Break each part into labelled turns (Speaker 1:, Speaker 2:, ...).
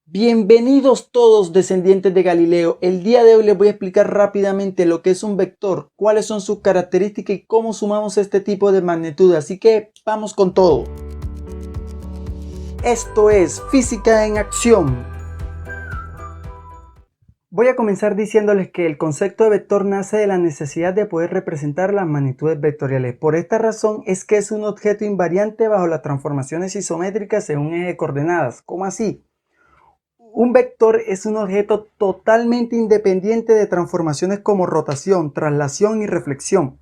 Speaker 1: Bienvenidos todos descendientes de Galileo. El día de hoy les voy a explicar rápidamente lo que es un vector, cuáles son sus características y cómo sumamos este tipo de magnitud. Así que vamos con todo. Esto es Física en Acción. Voy a comenzar diciéndoles que el concepto de vector nace de la necesidad de poder representar las magnitudes vectoriales. Por esta razón es que es un objeto invariante bajo las transformaciones isométricas en un eje de coordenadas. ¿Cómo así? Un vector es un objeto totalmente independiente de transformaciones como rotación, traslación y reflexión.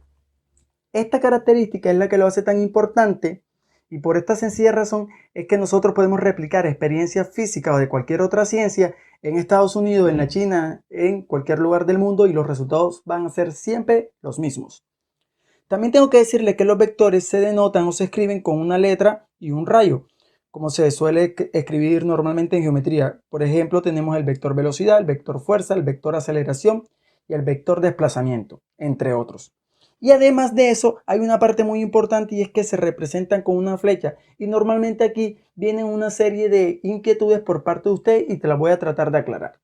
Speaker 1: Esta característica es la que lo hace tan importante y por esta sencilla razón es que nosotros podemos replicar experiencias físicas o de cualquier otra ciencia en Estados Unidos, en la China, en cualquier lugar del mundo y los resultados van a ser siempre los mismos. También tengo que decirle que los vectores se denotan o se escriben con una letra y un rayo, como se suele escribir normalmente en geometría. Por ejemplo, tenemos el vector velocidad, el vector fuerza, el vector aceleración y el vector desplazamiento, entre otros. Y además de eso, hay una parte muy importante y es que se representan con una flecha. Y normalmente aquí vienen una serie de inquietudes por parte de usted y te las voy a tratar de aclarar.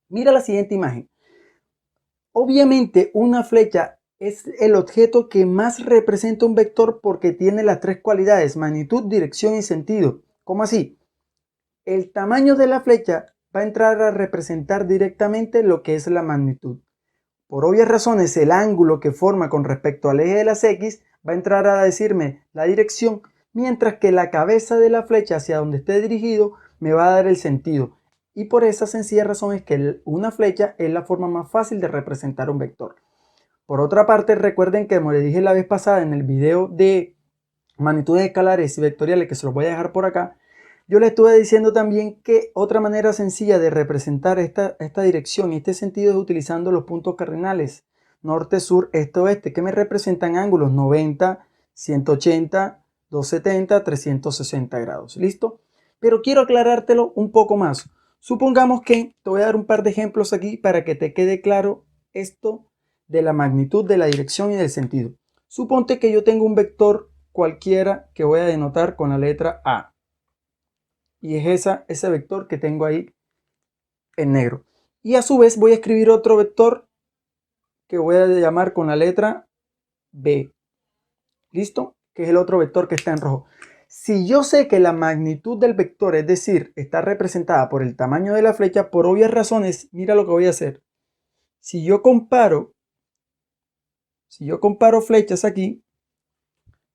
Speaker 1: Mira la siguiente imagen. Obviamente, una flecha es el objeto que más representa un vector porque tiene las tres cualidades: magnitud, dirección y sentido. ¿Cómo así? El tamaño de la flecha va a entrar a representar directamente lo que es la magnitud. Por obvias razones, el ángulo que forma con respecto al eje de las X va a entrar a decirme la dirección, mientras que la cabeza de la flecha hacia donde esté dirigido me va a dar el sentido. Y por esa sencilla razón es que una flecha es la forma más fácil de representar un vector. Por otra parte, recuerden que como les dije la vez pasada en el video de magnitudes escalares y vectoriales, que se los voy a dejar por acá, yo les estuve diciendo también que otra manera sencilla de representar esta dirección y este sentido es utilizando los puntos cardinales norte, sur, este, oeste, que me representan ángulos 90, 180, 270, 360 grados. ¿Listo? Pero quiero aclarártelo un poco más. Supongamos que te voy a dar un par de ejemplos aquí para que te quede claro esto de la magnitud, de la dirección y del sentido. Suponte que yo tengo un vector cualquiera que voy a denotar con la letra A. Y es ese vector que tengo ahí en negro. Y a su vez voy a escribir otro vector que voy a llamar con la letra B. ¿Listo? Que es el otro vector que está en rojo. Si yo sé que la magnitud del vector, es decir, está representada por el tamaño de la flecha, por obvias razones, mira lo que voy a hacer. Si yo comparo flechas aquí,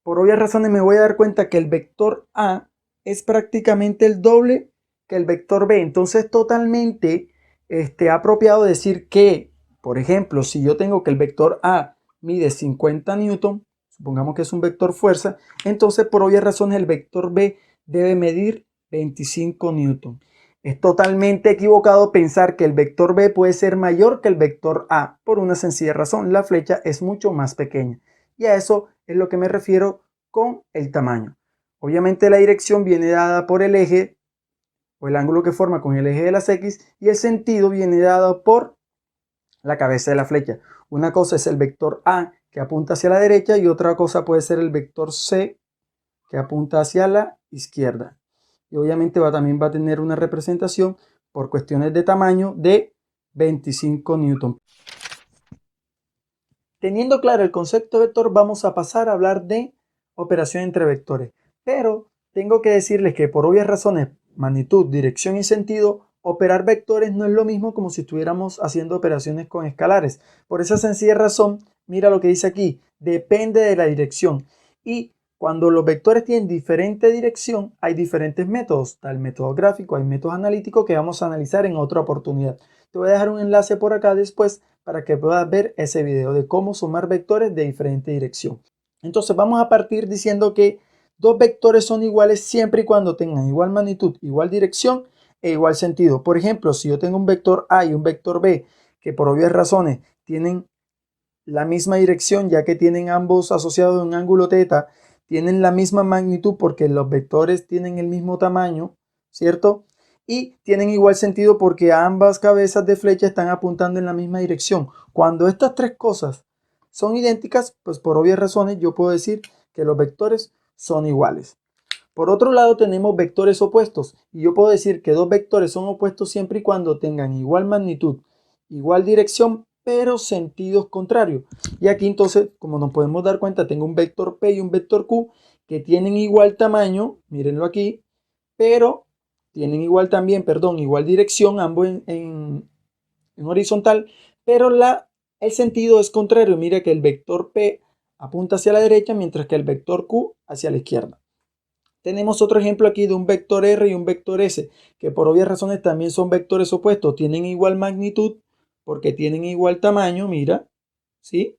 Speaker 1: por obvias razones me voy a dar cuenta que el vector A es prácticamente el doble que el vector B. Entonces es totalmente apropiado decir que, por ejemplo, si yo tengo que el vector A mide 50 newton, supongamos que es un vector fuerza, entonces por obvias razones el vector B debe medir 25 newton. Es totalmente equivocado pensar que el vector B puede ser mayor que el vector A por una sencilla razón: la flecha es mucho más pequeña. Y a eso es lo que me refiero con el tamaño. Obviamente la dirección viene dada por el eje o el ángulo que forma con el eje de las X, y el sentido viene dado por la cabeza de la flecha. Una cosa es el vector A que apunta hacia la derecha y otra cosa puede ser el vector C que apunta hacia la izquierda. Y obviamente también va a tener una representación por cuestiones de tamaño de 25 newton. Teniendo claro el concepto de vector, vamos a pasar a hablar de operación entre vectores. Pero tengo que decirles que por obvias razones, magnitud, dirección y sentido, operar vectores no es lo mismo como si estuviéramos haciendo operaciones con escalares. Por esa sencilla razón, mira lo que dice aquí: depende de la dirección. Y cuando los vectores tienen diferente dirección, hay diferentes métodos. Está el método gráfico, hay métodos analíticos que vamos a analizar en otra oportunidad. Te voy a dejar un enlace por acá después para que puedas ver ese video de cómo sumar vectores de diferente dirección. Entonces vamos a partir diciendo que dos vectores son iguales siempre y cuando tengan igual magnitud, igual dirección e igual sentido. Por ejemplo, si yo tengo un vector A y un vector B que por obvias razones tienen la misma dirección, ya que tienen ambos asociados a un ángulo θ, tienen la misma magnitud porque los vectores tienen el mismo tamaño, ¿cierto? Y tienen igual sentido porque ambas cabezas de flecha están apuntando en la misma dirección. Cuando estas tres cosas son idénticas, pues por obvias razones yo puedo decir que los vectores son iguales. Por otro lado tenemos vectores opuestos y yo puedo decir que dos vectores son opuestos siempre y cuando tengan igual magnitud, igual dirección, pero sentidos contrarios. Y aquí entonces, como nos podemos dar cuenta, tengo un vector P y un vector Q que tienen igual tamaño, mírenlo aquí, pero tienen igual también, perdón, igual dirección, ambos en horizontal, pero el sentido es contrario. Mira que el vector P apunta hacia la derecha, mientras que el vector Q hacia la izquierda. Tenemos otro ejemplo aquí de un vector R y un vector S, que por obvias razones también son vectores opuestos. Tienen igual magnitud porque tienen igual tamaño, mira, ¿sí?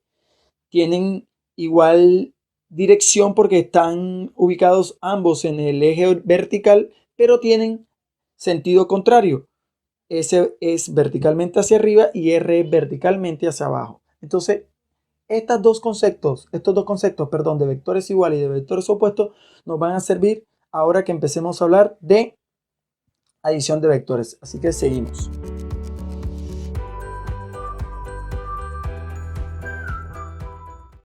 Speaker 1: Tienen igual dirección porque están ubicados ambos en el eje vertical, pero tienen sentido contrario. S es verticalmente hacia arriba y R es verticalmente hacia abajo. Entonces, estos dos conceptos, perdón, de vectores iguales y de vectores opuestos nos van a servir ahora que empecemos a hablar de adición de vectores. Así que seguimos.